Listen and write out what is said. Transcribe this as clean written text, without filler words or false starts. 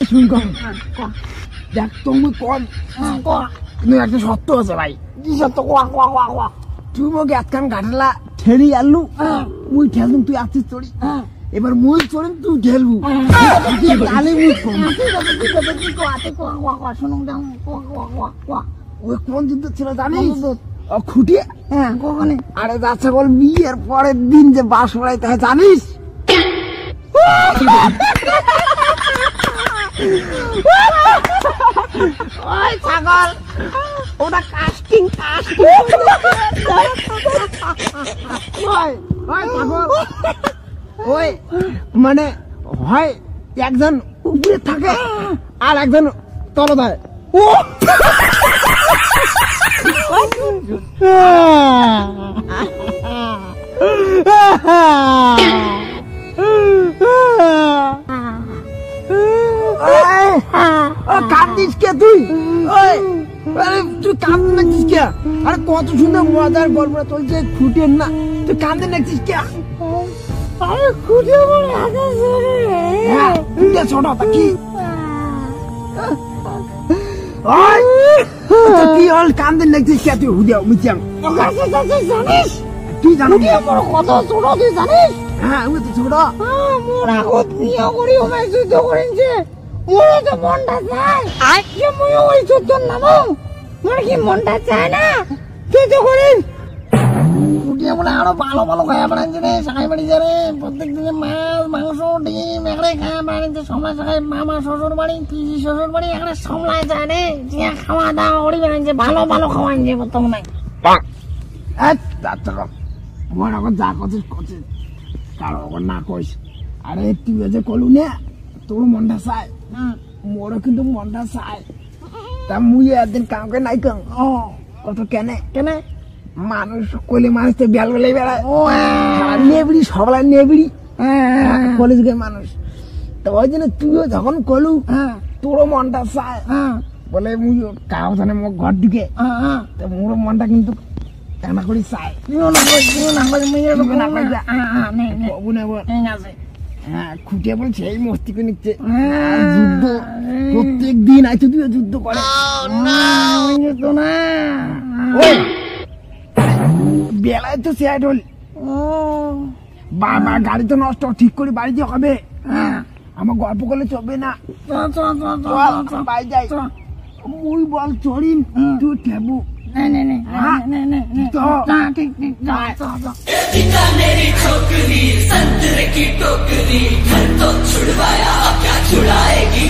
শুন কম দেখ তুমি কম কিন্তু একটা সত্য আছে ভাই কি সত্য তুই মোক এতখান গাঠালা ঠেলি আনলু মুই ঠেলুম তুই আসছিস চড়ি এবার মুই চড়িম তুই ঠেলবু তাহলে মুই কম ওই কোন যুদ্ধ ছিল জানিস খুঁটিয়ে কখনে আরে যাচ্ছে বল বিয়ের পরের দিন যে বাস পড়াইতে হয় জানিস ওই ছাগল ওটা কাস্টিং ওই মানে হয় একজন উপরে থাকে আর একজন তলদায় ও কান্দিস কে তুই তুই কান্দে নাকছিস কে আরে কত সুন্দর মজার গল্পটা চলছে খুঁটিয়ে না তুই কান্দে নাকছিস কে ছোট কি কি হল কান্দে নাকছিস কে তুই হুদিয়া মিচাং জানিস তুই জানো কত ছোট তুই জানিস হ্যাঁ ওই তো ছোট মোর আগত বিয়ে করি ওমাই যুদ্ধ করেছে মোর তো মনটা চায় আজকে মুই ওই যুদ্ধ নামো মোর কি মনটা চায় না যুদ্ধ করিস কুটিয়া বলে আরো ভালো ভালো খাওয়া বানাচ্ছে রে সাকাই বাড়ি যারে প্রত্যেক দিনে মাছ মাংস ডিম এখানে খাওয়া বানাচ্ছে সময় সাকাই মামা শ্বশুর বাড়ি পিসি শ্বশুর বাড়ি এখানে সমলায় যায় রে জিয়া খাওয়া দাওয়া ওড়ি বানাচ্ছে ভালো ভালো খাওয়াচ্ছে বর্তমানে আমার এখন যা করছিস করছিস কারো এখন না কইস আরে তুই যে কলু নে তোর মনটা চায় মোরও কিন্তু মনটা চায় তা মুই একদিন কাউকে নাই কাম কত কেনে কেন মানুষ কলে মানুষ তো বেল বেলে বেড়ায় নেবড়ি সবলা নেবড়ি কলেজ গে মানুষ তো ওই জন্য তুইও যখন কলু তোরও মনটা চায় বলে মুই কাউ জানে মোক ঘর ঢুকে তো মোরও মনটা কিন্তু টানা করি চায় হ্যাঁ খুঁটিয়ে বলছে এই মস্তি করে নিচ্ছে যুদ্ধ প্রত্যেক দিন আইতো তুই যুদ্ধ করে বেলায় তো সেট হল বাবা গাড়ি তো নষ্ট ঠিক করে বাড়ি দিয়ে হবে আমার গল্প করলে চলবে না বাড়ি যাই মুই বল চড়িম তুই ঠেবু मेरी छोकरी संतरे की टोकरी घर तो छुड़वाया क्या छुड़ाएगी